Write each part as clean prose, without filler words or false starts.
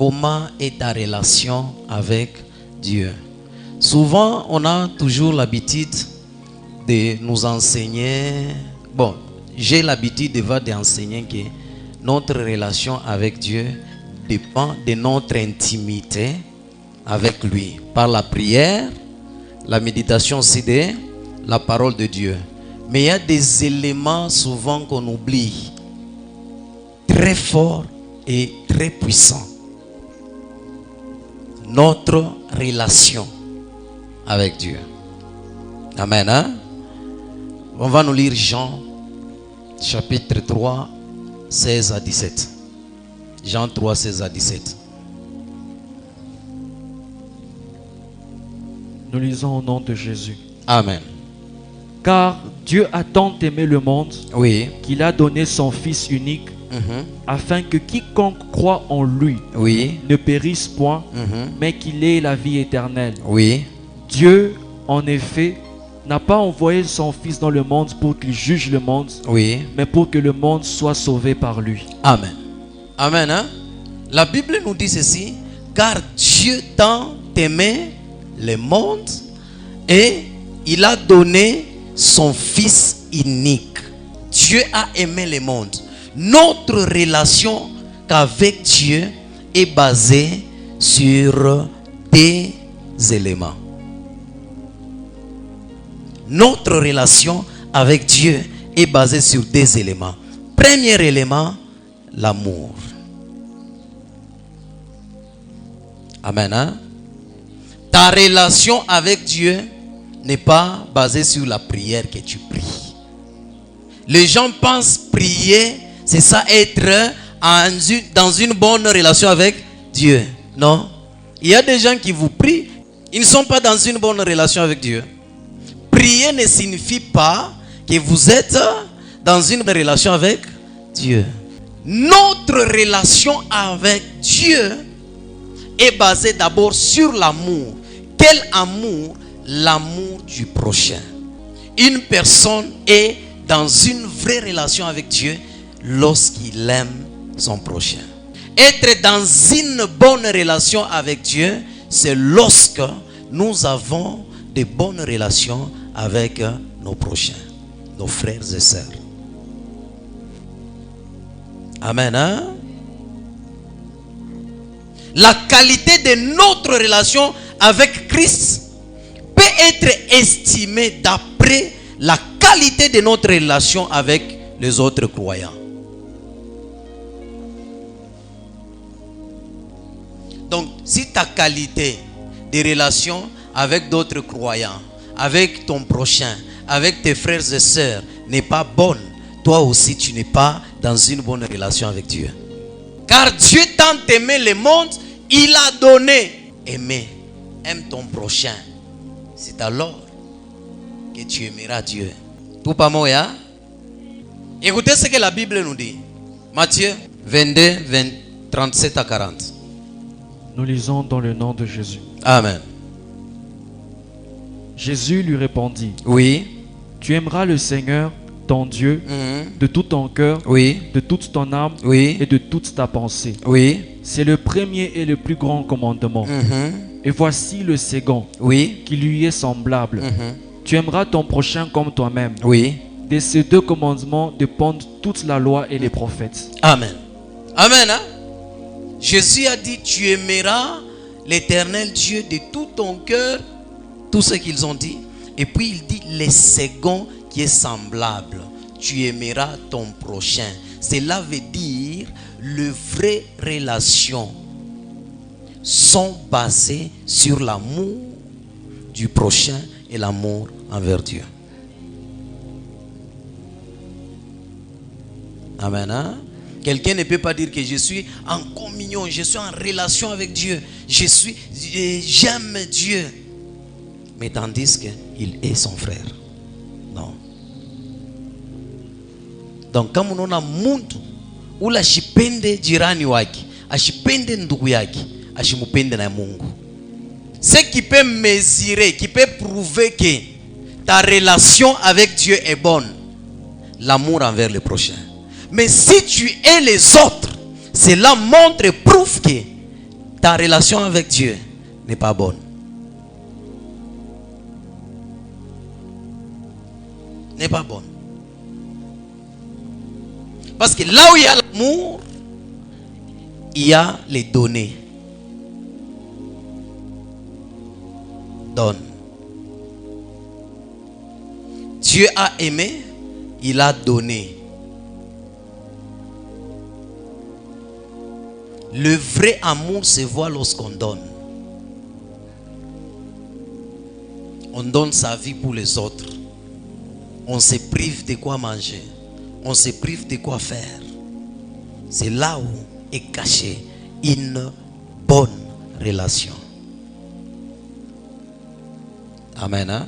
comment est ta relation avec Dieu? Souvent, on a toujours l'habitude de nous enseigner. Bon, j'ai l'habitude d'enseigner que notre relation avec Dieu dépend de notre intimité avec lui. Par la prière, la méditation aussi de la parole de Dieu. Mais il y a des éléments souvent qu'on oublie, très forts et très puissants. Notre relation avec Dieu. Amen. Hein? On va nous lire Jean, chapitre 3, 16 à 17. Jean 3, 16 à 17. Nous lisons au nom de Jésus. Amen. Car Dieu a tant aimé le monde, Oui. qu'il a donné son Fils unique, afin que quiconque croit en lui Oui. ne périsse point, mais qu'il ait la vie éternelle. Oui. Dieu, en effet, n'a pas envoyé son Fils dans le monde pour qu'il juge le monde, Oui. mais pour que le monde soit sauvé par lui. Amen. Amen. Hein? La Bible nous dit ceci. Car Dieu tant aimé le monde et il a donné son Fils unique. Dieu a aimé le monde. Notre relation avec Dieu est basée sur des éléments. Notre relation avec Dieu est basée sur des éléments. Premier élément, l'amour. Amen. Hein? Ta relation avec Dieu n'est pas basée sur la prière que tu pries. Les gens pensent prier, c'est ça être dans une bonne relation avec Dieu. Non. Il y a des gens qui vous prient, ils ne sont pas dans une bonne relation avec Dieu. Prier ne signifie pas que vous êtes dans une relation avec Dieu. Notre relation avec Dieu est basée d'abord sur l'amour. Quel amour? L'amour du prochain. Une personne est dans une vraie relation avec Dieu lorsqu'il aime son prochain. Être dans une bonne relation avec Dieu, c'est lorsque nous avons de bonnes relations avec nos prochains, nos frères et sœurs. Amen. Hein? La qualité de notre relation avec Christ peut être estimée d'après la qualité de notre relation avec les autres croyants. Donc, si ta qualité de relation avec d'autres croyants, avec ton prochain, avec tes frères et sœurs n'est pas bonne, toi aussi tu n'es pas dans une bonne relation avec Dieu. Car Dieu tant aimé le monde, il a donné. Aimer, aime ton prochain. C'est alors que tu aimeras Dieu. Tout pas moi, hein? Écoutez ce que la Bible nous dit. Matthieu 22, 37 à 40. Nous lisons dans le nom de Jésus. Amen. Jésus lui répondit. Oui. Tu aimeras le Seigneur, ton Dieu, de tout ton cœur, oui, de toute ton âme, oui, et de toute ta pensée. Oui. C'est le premier et le plus grand commandement. Et voici le second, oui, qui lui est semblable. Tu aimeras ton prochain comme toi-même. Oui. De ces deux commandements dépendent toute la loi et les prophètes. Amen. Amen. Hein? Jésus a dit, tu aimeras l'Éternel Dieu de tout ton cœur, tout ce qu'ils ont dit. Et puis il dit, le second qui est semblable, tu aimeras ton prochain. Cela veut dire, les vraies relations sont basées sur l'amour du prochain et l'amour envers Dieu. Amen. Hein? Quelqu'un ne peut pas dire que je suis en communion, je suis en relation avec Dieu, j'aime Dieu, mais tandis qu'il est son frère. Non. Donc kama unaona mtu ula ashipende jirani wake, ashipende ndugu yake, ashimupende na Mungu. Ce qui peut mesurer, qui peut prouver que ta relation avec Dieu est bonne, l'amour envers le prochain. Mais si tu hais les autres, cela montre et prouve que ta relation avec Dieu n'est pas bonne. N'est pas bonne. Parce que là où il y a l'amour, il y a les données. Donne. Dieu a aimé, il a donné. Le vrai amour se voit lorsqu'on donne. On donne sa vie pour les autres. On se prive de quoi manger. On se prive de quoi faire. C'est là où est cachée une bonne relation. Amen. Hein?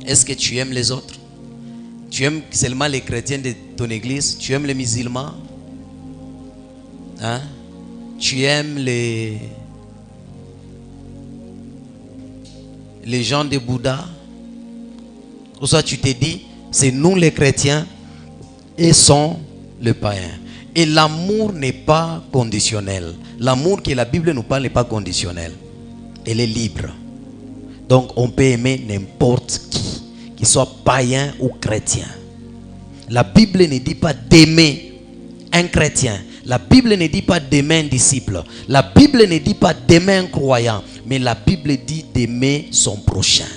Est-ce que tu aimes les autres? Tu aimes seulement les chrétiens de ton église? Tu aimes les musulmans? Hein? Tu aimes les gens de Bouddha? Ou soit tu te dis, c'est nous les chrétiens et sont les païens. Et l'amour n'est pas conditionnel. L'amour que la Bible nous parle n'est pas conditionnel. Elle est libre. Donc on peut aimer n'importe qui, qu'il soit païen ou chrétien. La Bible ne dit pas d'aimer un chrétien. La Bible ne dit pas d'aimer un disciple. La Bible ne dit pas d'aimer un croyant. Mais la Bible dit d'aimer son prochain.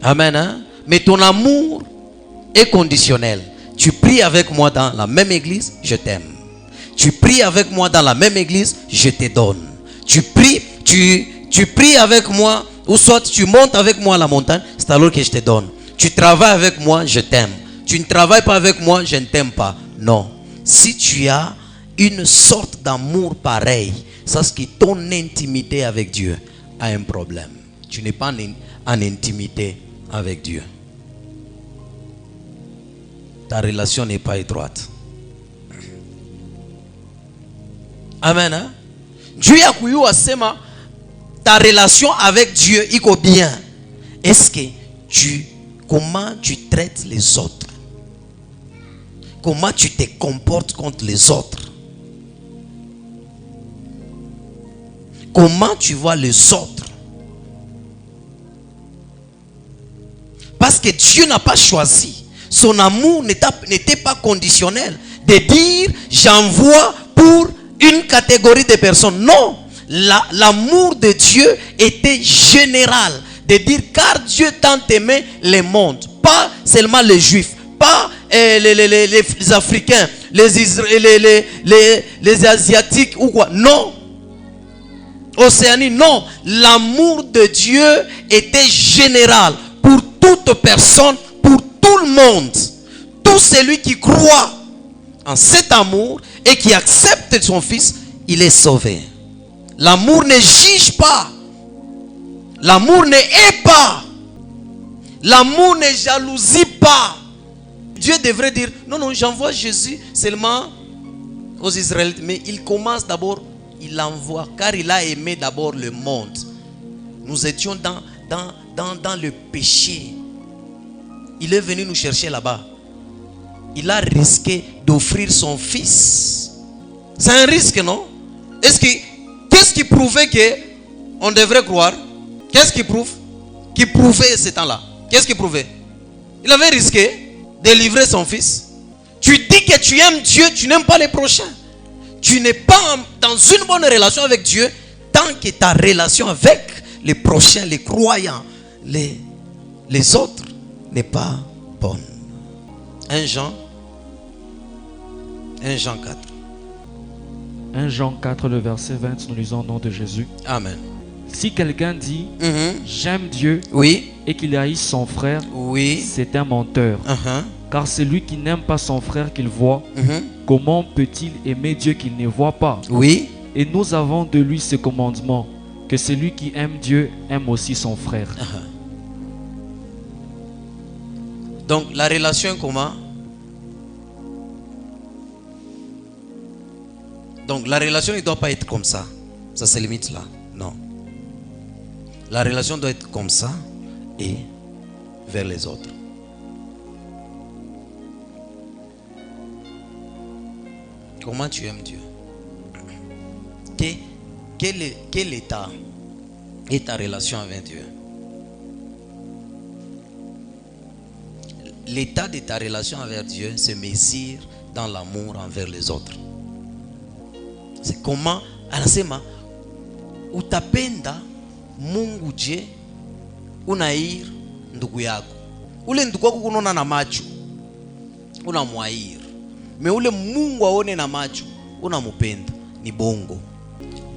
Amen. Hein? Mais ton amour est conditionnel. Tu pries avec moi dans la même église, je t'aime. Tu pries avec moi dans la même église, je te donne. Tu pries avec moi, ou soit tu montes avec moi à la montagne, c'est alors que je te donne. Tu travailles avec moi, je t'aime. Tu ne travailles pas avec moi, je ne t'aime pas. Non. Si tu as une sorte d'amour pareil, c'est que ton intimité avec Dieu a un problème. Tu n'es pas en intimité avec Dieu. Ta relation n'est pas étroite. Amen. Hein? Dieu a kouyu asema ta relation avec Dieu iko bien. Est-ce que comment tu traites les autres? Comment tu te comportes contre les autres? Comment tu vois les autres? Parce que Dieu n'a pas choisi. Son amour n'était pas conditionnel. De dire, j'envoie pour une catégorie de personnes. Non. L'amour de Dieu était général. De dire, car Dieu tant aimé le monde. Pas seulement les Juifs. Pas les Africains. Les Asiatiques ou quoi. Non. Océanie, non. L'amour de Dieu était général. Pour toute personne, pour tout le monde. Tout celui qui croit en cet amour et qui accepte son fils, il est sauvé. L'amour ne juge pas. L'amour ne hait pas. L'amour ne jalousie pas. Dieu devrait dire, non, j'envoie Jésus seulement aux Israélites. Mais il commence d'abord, il l'envoie, car il a aimé d'abord le monde. Nous étions dans le péché. Il est venu nous chercher là-bas. Il a risqué d'offrir son fils. C'est un risque, non? Qu'est-ce qui prouvait qu'on devrait croire? Qu'est-ce qui prouve? Qui prouvait ce temps-là? Qu'est-ce qui prouvait? Il avait risqué de livrer son fils. Tu dis que tu aimes Dieu, tu n'aimes pas les prochains. Tu n'es pas dans une bonne relation avec Dieu tant que ta relation avec les prochains, les croyants, les autres n'est pas bonne. 1 Jean 4. 1 Jean 4, le verset 20, nous lisons au nom de Jésus. Amen. Si quelqu'un dit j'aime Dieu, oui, et qu'il haïsse son frère, oui, c'est un menteur. Car celui qui n'aime pas son frère qu'il voit, comment peut-il aimer Dieu qu'il ne voit pas? Oui. Et nous avons de lui ce commandement, que celui qui aime Dieu aime aussi son frère. Donc la relation est comment? Donc la relation ne doit pas être comme ça. Ça se limite là. Non. La relation doit être comme ça et vers les autres. Comment tu aimes Dieu? Quel état est ta relation avec Dieu? L'état de ta relation avec Dieu se mesure dans l'amour envers les autres. C'est comment anasema utapenda Mungu je unair ndugu yako. Ule ndugu yako kunaona na macho unamwair. Mais ule Mungu aone na macho unamupenda ni bongo.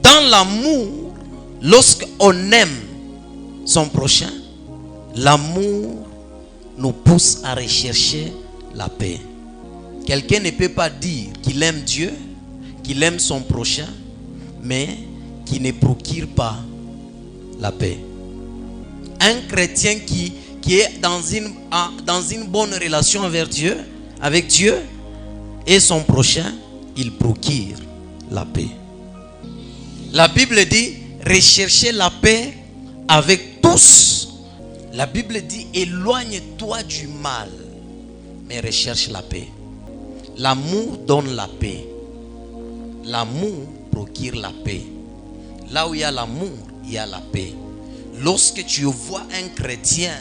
Dans l'amour, lorsque on aime son prochain, l'amour nous pousse à rechercher la paix. Quelqu'un ne peut pas dire qu'il aime Dieu, qu'il aime son prochain, mais qui ne procure pas la paix. Un chrétien qui est dans une bonne relation avec Dieu et son prochain, il procure la paix. La Bible dit, recherchez la paix avec tous. La Bible dit, éloigne-toi du mal, mais recherche la paix. L'amour donne la paix. L'amour procure la paix. Là où il y a l'amour, il y a la paix. Lorsque tu vois un chrétien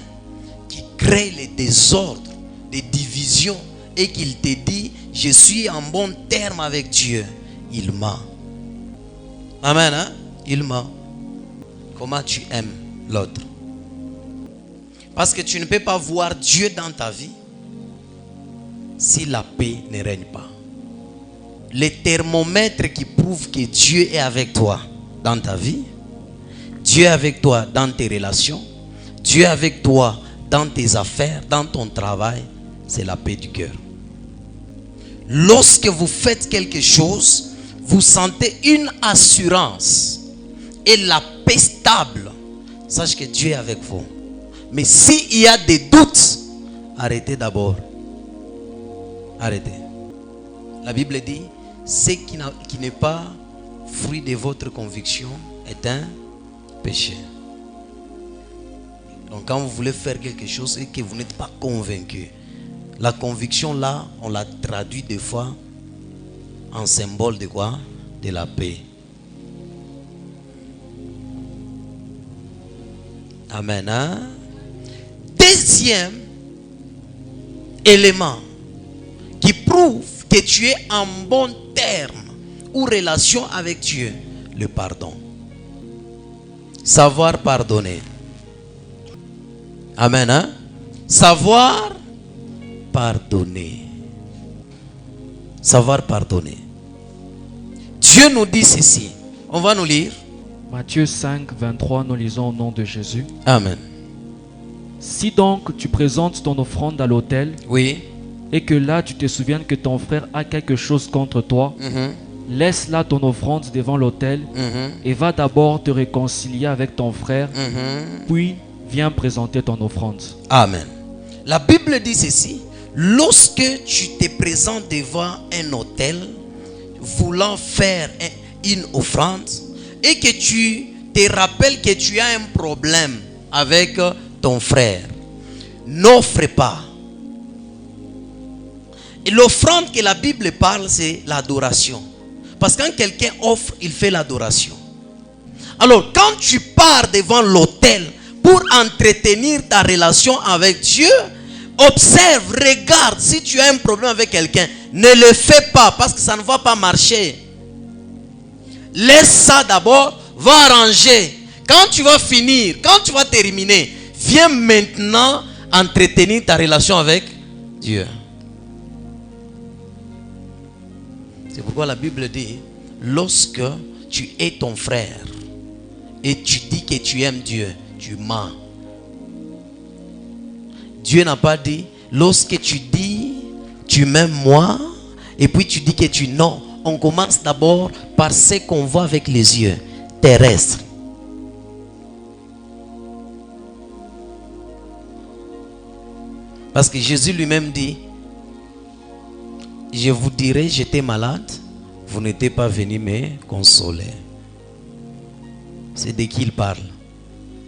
qui crée les désordres, les divisions, et qu'il te dit, je suis en bon terme avec Dieu, il ment. Amen, hein? Il ment. Comment tu aimes l'autre? Parce que tu ne peux pas voir Dieu dans ta vie si la paix ne règne pas. Le thermomètre qui prouve que Dieu est avec toi dans ta vie, Dieu est avec toi dans tes relations, Dieu est avec toi dans tes affaires, dans ton travail, c'est la paix du cœur. Lorsque vous faites quelque chose, vous sentez une assurance et la paix stable. Sache que Dieu est avec vous. Mais s'il y a des doutes, arrêtez d'abord. Arrêtez. La Bible dit, ce qui n'est pas fruit de votre conviction est un péché. Donc quand vous voulez faire quelque chose et que vous n'êtes pas convaincu, la conviction là, on la traduit des fois en symbole de quoi? De la paix. Amen. Hein? Deuxième élément qui prouve que tu es en bon terme ou relation avec Dieu, le pardon. Savoir pardonner. Amen. Hein? Savoir pardonner. Savoir pardonner. Dieu nous dit ceci. On va nous lire. Matthieu 5, 23, nous lisons au nom de Jésus. Amen. Si donc tu présentes ton offrande à l'autel, oui, et que là tu te souviennes que ton frère a quelque chose contre toi, laisse là ton offrande devant l'autel et va d'abord te réconcilier avec ton frère, puis viens présenter ton offrande. Amen. La Bible dit ceci. Lorsque tu te présentes devant un autel, voulant faire une offrande, et que tu te rappelles que tu as un problème avec ton frère, n'offre pas. Et l'offrande que la Bible parle, c'est l'adoration. Parce que quand quelqu'un offre, il fait l'adoration. Alors, quand tu pars devant l'autel pour entretenir ta relation avec Dieu, observe, regarde, si tu as un problème avec quelqu'un, ne le fais pas parce que ça ne va pas marcher. Laisse ça d'abord, va arranger. Quand tu vas finir, quand tu vas terminer, viens maintenant entretenir ta relation avec Dieu. C'est pourquoi la Bible dit, lorsque tu es ton frère et tu dis que tu aimes Dieu, tu mens. Dieu n'a pas dit, lorsque tu dis tu m'aimes moi et puis tu dis que tu non. On commence d'abord par ce qu'on voit avec les yeux terrestres. Parce que Jésus lui-même dit, je vous dirai, j'étais malade, vous n'étiez pas venu me consoler. C'est de qui il parle.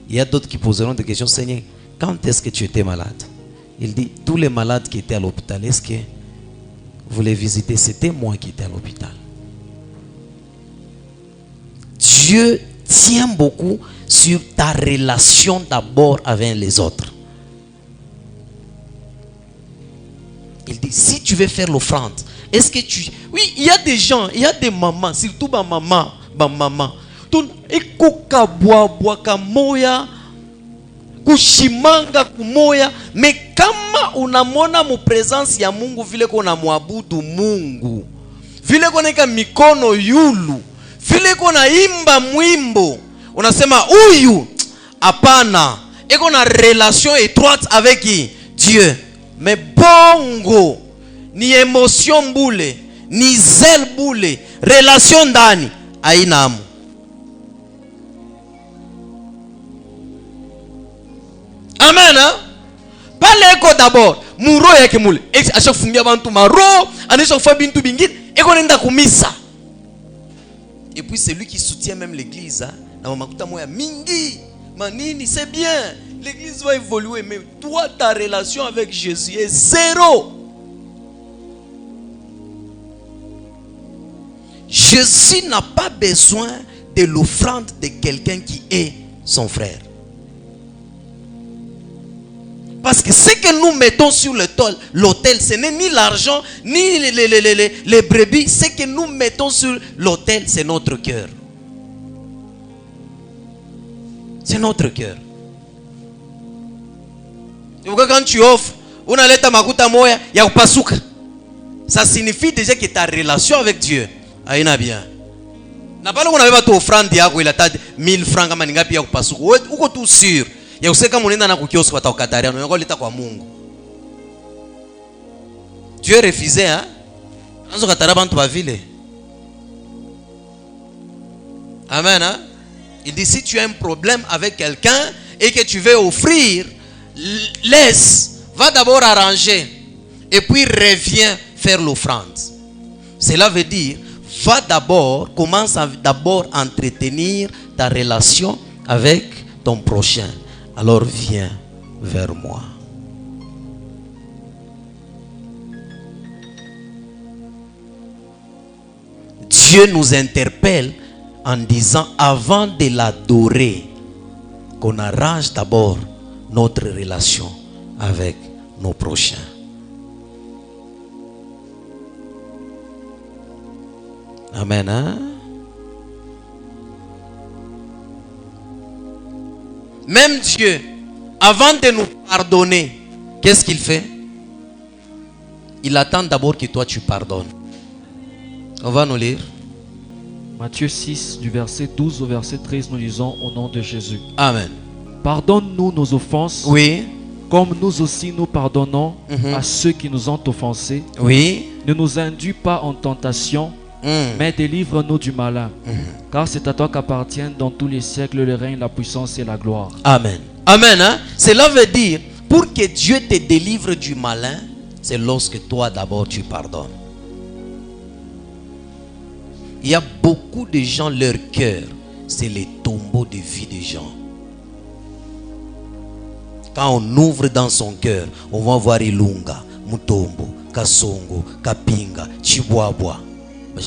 Il y a d'autres qui poseront des questions. Seigneur, quand est-ce que tu étais malade? Il dit, tous les malades qui étaient à l'hôpital, est-ce que voulais visiter, c'était moi qui étais à l'hôpital. Dieu tient beaucoup sur ta relation d'abord avec les autres. Il dit, si tu veux faire l'offrande, est-ce que tu... Oui, il y a des gens, il y a des mamans, surtout ma maman. Kushimanga kumoya, mais kama unamona mu presence ya Mungu vile kona muabudu Mungu, vile kona ika mikono yulu, vile kona imba mwimbo, unasema huyu hapana, eko na relation étroite avec Dieu. Mais bongo ni émotion boule, ni zèle boule, relation ndani haina amu. Amen. Hein? Pale eko d'abord muro yake mule. A chaque fungia bantu maro, anisha fa bintu bingine, eko nenda kumisa. Et puis c'est lui qui soutient même l'église, hein. Na makuta moya mingi. Manini, c'est bien. L'église va évoluer, mais toi ta relation avec Jésus est zéro. Jésus n'a pas besoin de l'offrande de quelqu'un qui est son frère. Parce que ce que nous mettons sur l'autel, ce n'est ni l'argent, ni les brebis. Ce que nous mettons sur l'autel, c'est notre cœur. C'est notre cœur. Quand tu offres, ça signifie déjà que ta relation avec Dieu a bien. Na pas qu'on avait pas offrande yako il a 1000 francs kama ningapi ya kupasuka. Uko tu sûr. Ya useka munenda na kukiosko watakataria no leta kwa Mungu. Dieu refusait hein. Anzo katara bantu ba vile. Amen hein? Il dit si tu as un problème avec quelqu'un et que tu veux offrir, laisse, va d'abord arranger et puis reviens faire l'offrande. Cela veut dire va d'abord, commence d'abord à entretenir ta relation avec ton prochain. Alors viens vers moi. Dieu nous interpelle en disant avant de l'adorer, qu'on arrange d'abord notre relation avec nos prochains. Amen. Hein? Même Dieu, avant de nous pardonner, qu'est-ce qu'il fait? Il attend d'abord que toi tu pardonnes. On va nous lire. Matthieu 6, du verset 12 au verset 13, nous lisons au nom de Jésus. Amen. Pardonne-nous nos offenses, oui, comme nous aussi nous pardonnons à ceux qui nous ont offensés. Oui. Ne nous induis pas en tentation, mais délivre-nous du malin. Car c'est à toi qu'appartiennent dans tous les siècles le règne, la puissance et la gloire. Amen. Amen. Hein? Cela veut dire, pour que Dieu te délivre du malin, c'est lorsque toi d'abord tu pardonnes. Il y a beaucoup de gens, leur cœur, c'est les tombeaux de vie des gens. Quand on ouvre dans son cœur, on va voir Ilunga, Mutombo, Kasongo, Kapinga, Chibuabwa. Il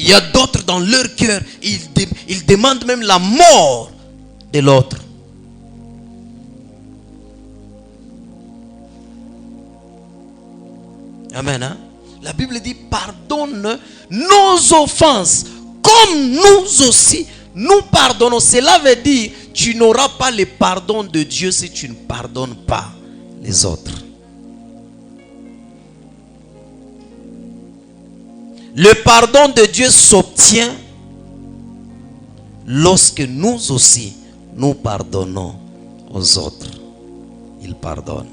y a d'autres dans leur cœur, ils demandent même la mort de l'autre. Amen. Hein? La Bible dit pardonne nos offenses comme nous aussi nous pardonnons. Cela veut dire tu n'auras pas le pardon de Dieu si tu ne pardonnes pas les autres. Le pardon de Dieu s'obtient lorsque nous aussi nous pardonnons aux autres. Il pardonne.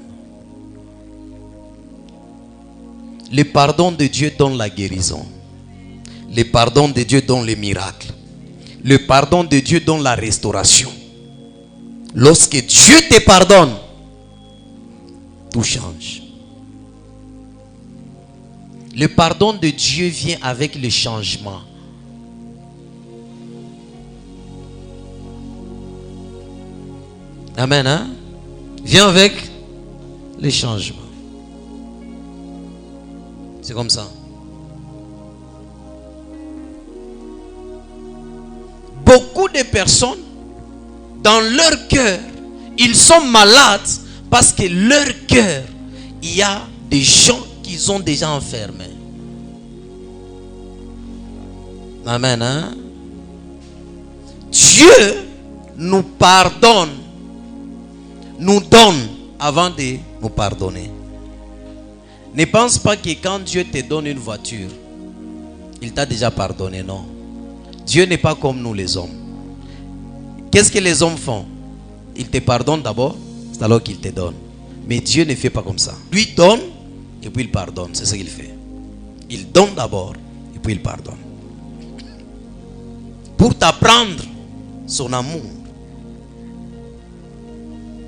Le pardon de Dieu donne la guérison. Le pardon de Dieu donne les miracles. Le pardon de Dieu donne la restauration. Lorsque Dieu te pardonne, tout change. Le pardon de Dieu vient avec le changement. Amen. Hein? Viens avec les changements. C'est comme ça. Beaucoup de personnes, dans leur cœur, ils sont malades parce que leur cœur, il y a des gens qu'ils ont déjà enfermés. Amen. Hein? Dieu nous pardonne, nous donne avant de nous pardonner. Ne pense pas que quand Dieu te donne une voiture, il t'a déjà pardonné. Non. Dieu n'est pas comme nous les hommes. Qu'est-ce que les hommes font? Ils te pardonnent d'abord, c'est alors qu'ils te donnent. Mais Dieu ne fait pas comme ça. Lui donne et puis il pardonne. C'est ce qu'il fait. Il donne d'abord et puis il pardonne. Pour t'apprendre son amour.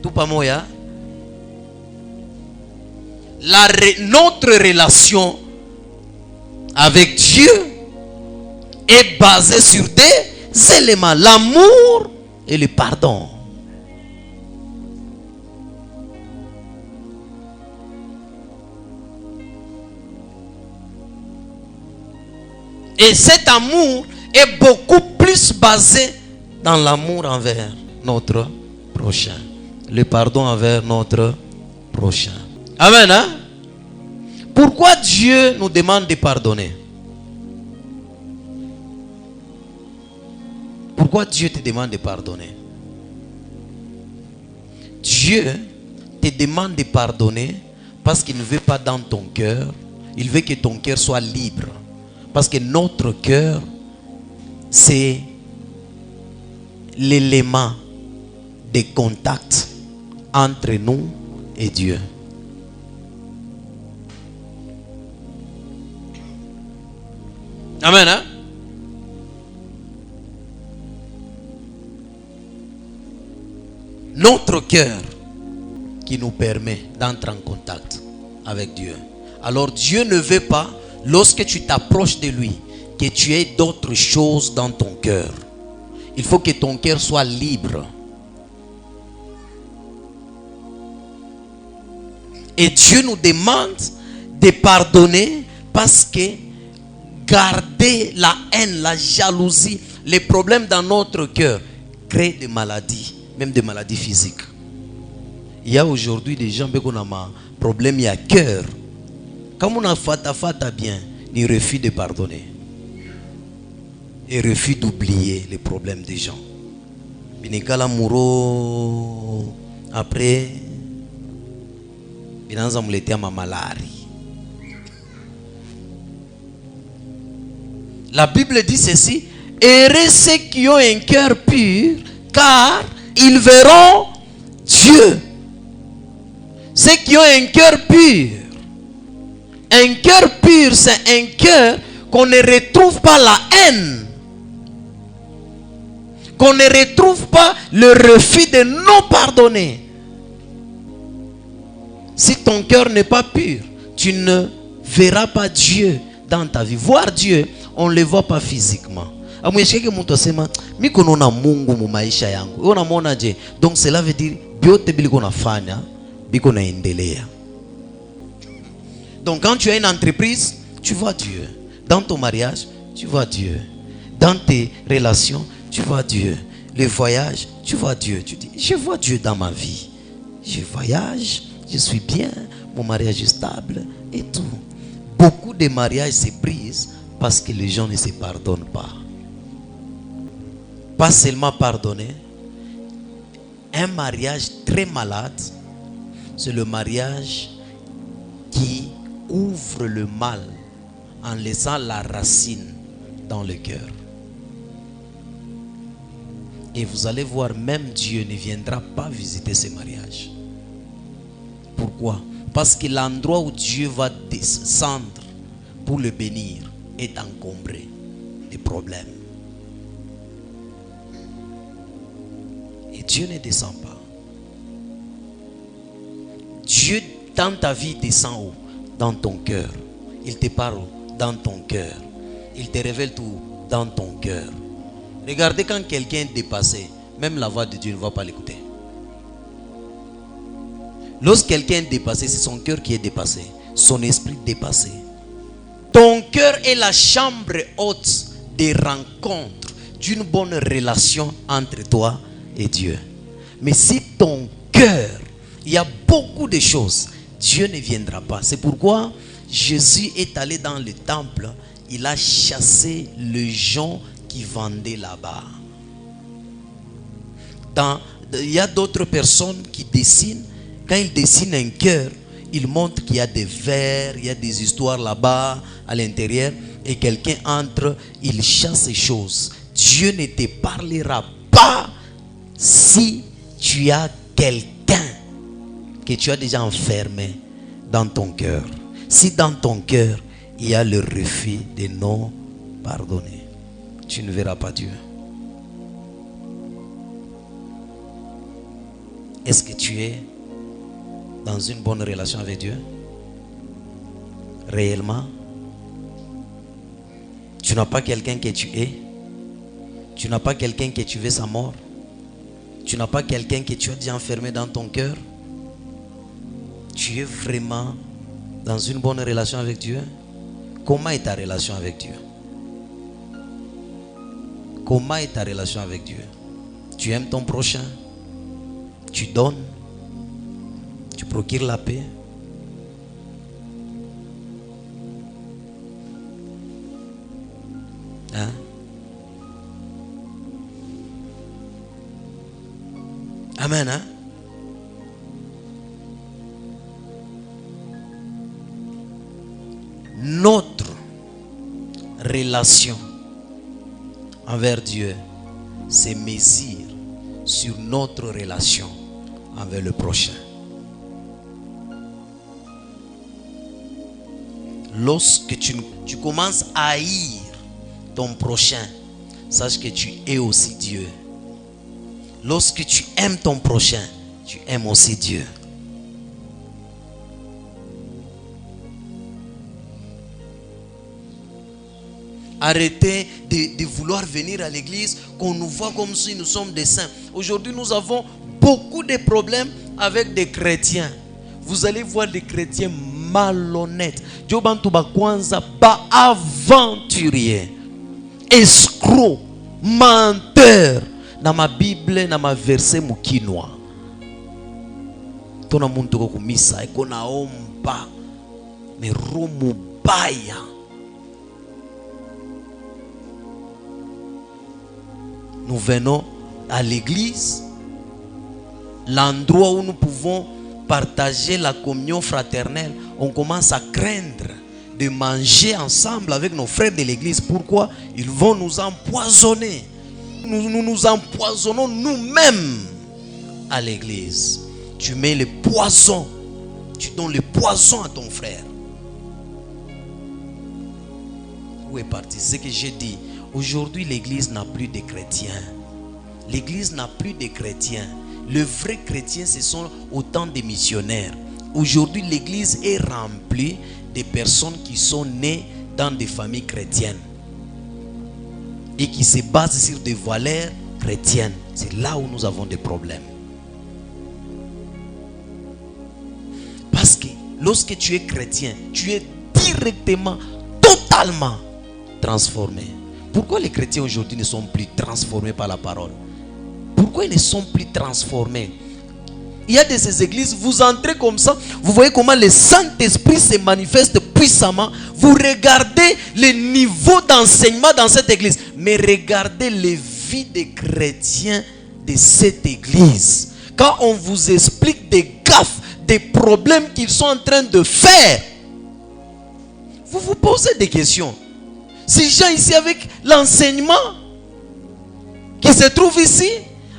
Tout pas moya. Notre relation avec Dieu est basée sur des éléments. L'amour et le pardon. Et cet amour est beaucoup plus basé dans l'amour envers notre prochain. Le pardon envers notre prochain. Amen. Hein? Pourquoi Dieu nous demande de pardonner? Pourquoi Dieu te demande de pardonner? Dieu te demande de pardonner parce qu'il ne veut pas dans ton cœur. Il veut que ton cœur soit libre. Parce que notre cœur, c'est l'élément de contact entre nous et Dieu. Amen. Hein? Notre cœur qui nous permet d'entrer en contact avec Dieu. Alors Dieu ne veut pas, lorsque tu t'approches de lui, que tu aies d'autres choses dans ton cœur. Il faut que ton cœur soit libre. Et Dieu nous demande de pardonner parce que garder la haine, la jalousie, les problèmes dans notre cœur créent des maladies, même des maladies physiques. Il y a aujourd'hui des gens qui ont un problème à cœur. Quand on a fait bien, ils refusent de pardonner. Et refusent d'oublier les problèmes des gens. Après, la Bible dit ceci: heureux ceux qui ont un cœur pur, car ils verront Dieu. Ceux qui ont un cœur pur. Un cœur pur, c'est un cœur qu'on ne retrouve pas la haine. Qu'on ne retrouve pas le refus de non pardonner. Si ton cœur n'est pas pur, tu ne verras pas Dieu dans ta vie. Voir Dieu, on ne le voit pas physiquement. Donc cela veut dire donc quand tu as une entreprise, tu vois Dieu. Dans ton mariage, tu vois Dieu. Dans tes relations, tu vois Dieu. Les voyages, tu vois Dieu. Tu dis, je vois Dieu dans ma vie. Je voyage, je suis bien, mon mariage est stable et tout. Beaucoup de mariages se brisent parce que les gens ne se pardonnent pas. Pas seulement pardonner. Un mariage très malade, c'est le mariage qui ouvre le mal en laissant la racine dans le cœur. Et vous allez voir, même Dieu ne viendra pas visiter ces mariages. Pourquoi? Parce que l'endroit où Dieu va descendre pour le bénir est encombré de problèmes. Et Dieu ne descend pas. Dieu dans ta vie descend où? Dans ton cœur. Il te parle dans ton cœur. Il te révèle tout dans ton cœur. Regardez quand quelqu'un est dépassé, même la voix de Dieu ne va pas l'écouter. Lorsque quelqu'un est dépassé, c'est son cœur qui est dépassé. Son esprit dépassé. Ton cœur est la chambre haute des rencontres, d'une bonne relation entre toi et Dieu. Mais si ton cœur, il y a beaucoup de choses, Dieu ne viendra pas. C'est pourquoi Jésus est allé dans le temple. Il a chassé les gens qui vendaient là-bas. Il y a d'autres personnes qui dessinent. Quand ils dessinent un cœur, ils montrent qu'il y a des vers, il y a des histoires là-bas à l'intérieur. Et quelqu'un entre, il chasse ces choses. Dieu ne te parlera pas si tu as quelqu'un que tu as déjà enfermé dans ton cœur. Si dans ton cœur, il y a le refus de non pardonner, tu ne verras pas Dieu. Est-ce que tu es dans une bonne relation avec Dieu? Réellement? Tu n'as pas quelqu'un que tu es? Tu n'as pas quelqu'un que tu veux sa mort? Tu n'as pas quelqu'un que tu as déjà enfermé dans ton cœur? Tu es vraiment dans une bonne relation avec Dieu? Comment est ta relation avec Dieu? Comment est ta relation avec Dieu? Tu aimes ton prochain? Tu donnes? Tu procures la paix? Hein? Amen, hein? Notre relation envers Dieu se mesure sur notre relation envers le prochain. Lorsque tu commences à haïr ton prochain, sache que tu es aussi Dieu. Lorsque tu aimes ton prochain, tu aimes aussi Dieu. Arrêtez de vouloir venir à l'église, qu'on nous voit comme si nous sommes des saints. Aujourd'hui, nous avons beaucoup de problèmes avec des chrétiens. Vous allez voir des chrétiens malhonnêtes. Aventurier, escroc, menteur. Dans ma Bible, dans ma verset mukinoa. Tona muntu kumisa ekona omba me romu baya. Nous venons à l'église, l'endroit où nous pouvons partager la communion fraternelle. On commence à craindre de manger ensemble avec nos frères de l'église. Pourquoi? Ils vont nous empoisonner. Nous nous empoisonnons nous-mêmes à l'église. Tu mets le poison, tu donnes le poison à ton frère. Où est parti? C'est ce que j'ai dit. Aujourd'hui, l'église n'a plus de chrétiens. L'église n'a plus de chrétiens. Le vrai chrétien, ce sont autant de missionnaires. Aujourd'hui, l'église est remplie de personnes qui sont nées dans des familles chrétiennes et qui se basent sur des valeurs chrétiennes. C'est là où nous avons des problèmes. Parce que lorsque tu es chrétien, tu es directement, totalement transformé. Pourquoi les chrétiens aujourd'hui ne sont plus transformés par la parole? Pourquoi ils ne sont plus transformés? Il y a de ces églises, vous entrez comme ça, vous voyez comment le Saint-Esprit se manifeste puissamment. Vous regardez le niveau d'enseignement dans cette église, mais regardez les vies des chrétiens de cette église. Quand on vous explique des gaffes, des problèmes qu'ils sont en train de faire, vous vous posez des questions. Ces gens ici, avec l'enseignement qui se trouve ici,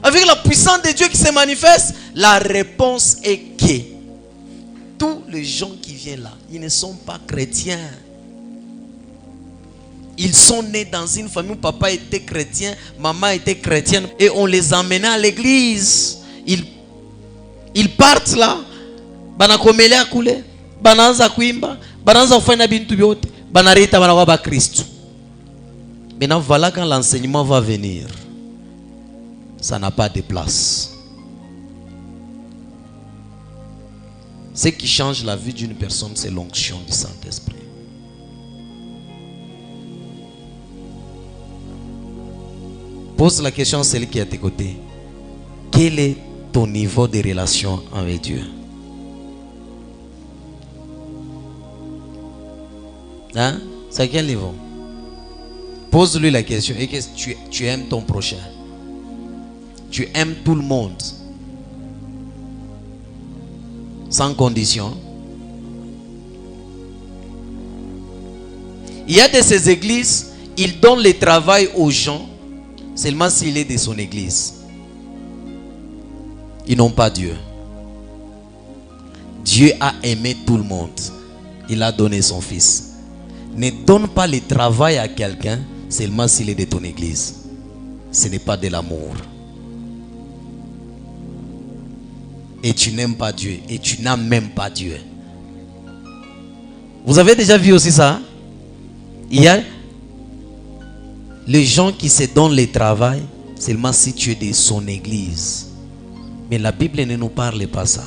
avec la puissance de Dieu qui se manifeste, la réponse est que tous les gens qui viennent là, ils ne sont pas chrétiens. Ils sont nés dans une famille où papa était chrétien, maman était chrétienne, et on les emmenait à l'église. Ils partent là, banakomele akule, bananza kuimba, bananza kufanya bintu byote, banareta banakuwa ba Kristo. Maintenant voilà quand l'enseignement va venir, ça n'a pas de place. Ce qui change la vie d'une personne, c'est l'onction du Saint-Esprit. Pose la question à celui qui est à tes côtés. Quel est ton niveau de relation avec Dieu? Hein? C'est à quel niveau? Pose-lui la question. Et que tu aimes ton prochain? Tu aimes tout le monde? Sans condition? Il y a de ces églises, ils donnent le travail aux gens seulement s'il est de son église. Ils n'ont pas Dieu. Dieu a aimé tout le monde. Il a donné son fils. Ne donne pas le travail à quelqu'un seulement s'il est de ton église. Ce n'est pas de l'amour. Et tu n'aimes pas Dieu. Et tu n'as même pas Dieu. Vous avez déjà vu aussi ça? Il y a les gens qui se donnent le travail seulement si tu es de son église. Mais la Bible ne nous parle pas ça.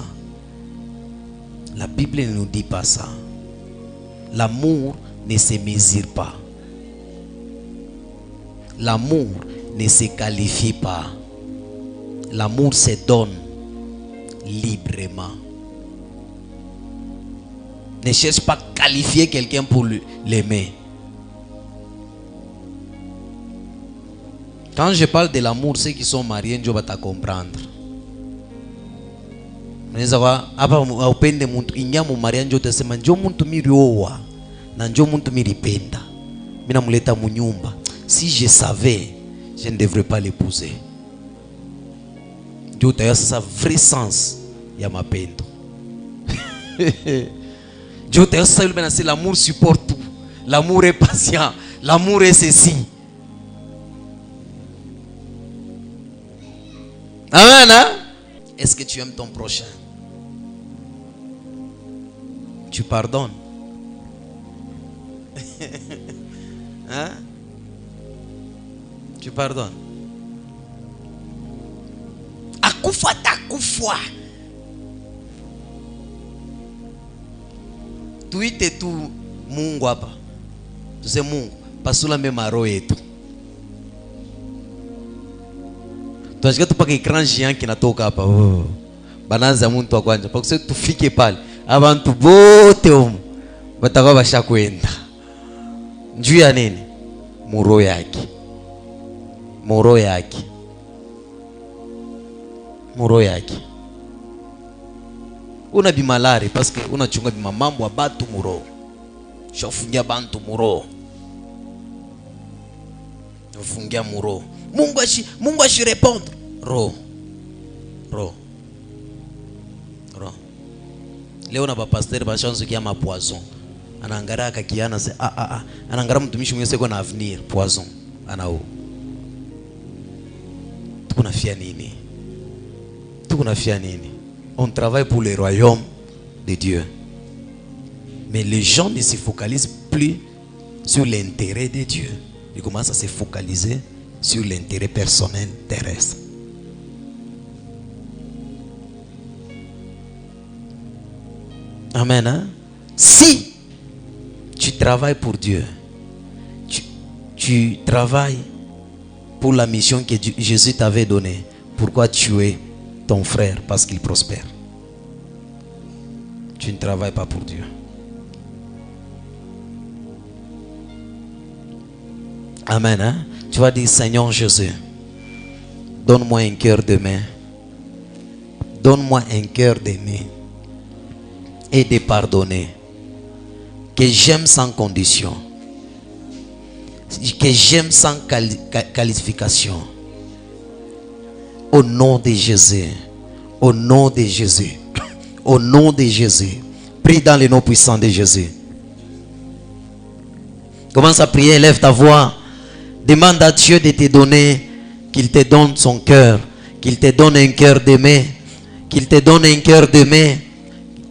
La Bible ne nous dit pas ça. L'amour ne se mesure pas. L'amour ne se qualifie pas. L'amour se donne librement. Ne cherche pas à qualifier quelqu'un pour l'aimer. Quand je parle de l'amour, ceux qui sont mariés, Dieu va te comprendre. Upende muntu inyamu Maria njo tasema njo muntu miriowa na njo muntu miripenda. Mina muleta munyumba. Si je savais, je ne devrais pas l'épouser. Dieu t'a ça vrai sens ya mapendo. Dieu t'a ça c'est l'amour supporte tout. L'amour est patient, l'amour est ceci. Amen, hein? Est-ce que tu aimes ton prochain? Tu pardonnes? Hein? Tu pardonnes? Akufa takufa. Tuite tu Mungu hapa. Tuse Mungu pasula mema roho yetu. Tunashika tu paka ekran géant kinatoka hapa. Bananza muntu wa kwanza. Pakuse tufike pale. Abantu bote batakuwa bashakwenda. Njuu ya nini? Muro yake. Muro yake. Muro yake. Una bimalari parce que unachunga bimamambo abatu muro. Shofungia bantu muro. Ufungia muro. Mungu ashi répondre. Ro. Leo na bapasteur bashanzo kia ma poison. Anaangalia akakiana se anaangalia mtumishi mwenyewe seko na avenir poison. Anao. Tukunafia nini? On travaille pour le royaume de Dieu. Mais les gens ne se focalisent plus sur l'intérêt de Dieu. Ils commencent à se focaliser sur l'intérêt personnel terrestre. Amen. Hein? Si tu travailles pour Dieu, tu travailles pour la mission que Jésus t'avait donnée, pourquoi tuer ton frère parce qu'il prospère? Tu ne travailles pas pour Dieu. Amen. Hein? Tu vas dire, Seigneur Jésus, donne-moi un cœur d'aimer. Donne-moi un cœur d'aimer et de pardonner. Que j'aime sans condition. Que j'aime sans qualification. Au nom de Jésus. Au nom de Jésus. Au nom de Jésus. Prie dans le nom puissant de Jésus. Commence à prier, lève ta voix. Demande à Dieu de te donner, qu'il te donne son cœur, qu'il te donne un cœur d'aimer, qu'il te donne un cœur d'aimer,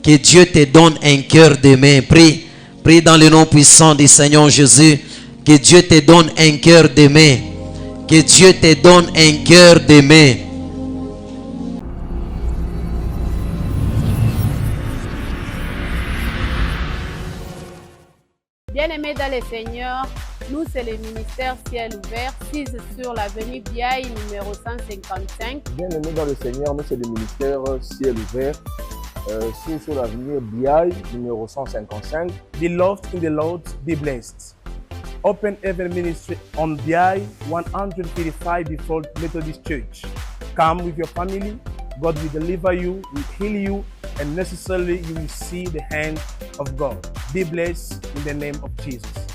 que Dieu te donne un cœur d'aimer. Prie, prie dans le nom puissant du Seigneur Jésus, que Dieu te donne un cœur d'aimer, que Dieu te donne un cœur d'aimer. Bien-aimés dans le Seigneur, nous c'est le ministère Ciel Ouvert, 6 sur l'avenue Biaï numéro 155. Bien-aimés dans le Seigneur, nous c'est le ministère Ciel Ouvert, 6 sur l'avenue Biaï numéro 155. Beloved in the Lord, be blessed. Open Heaven Ministry on Biaï 135 before Methodist Church. Come with your family. God will deliver you, will heal you, and necessarily you will see the hand of God. Be blessed in the name of Jesus.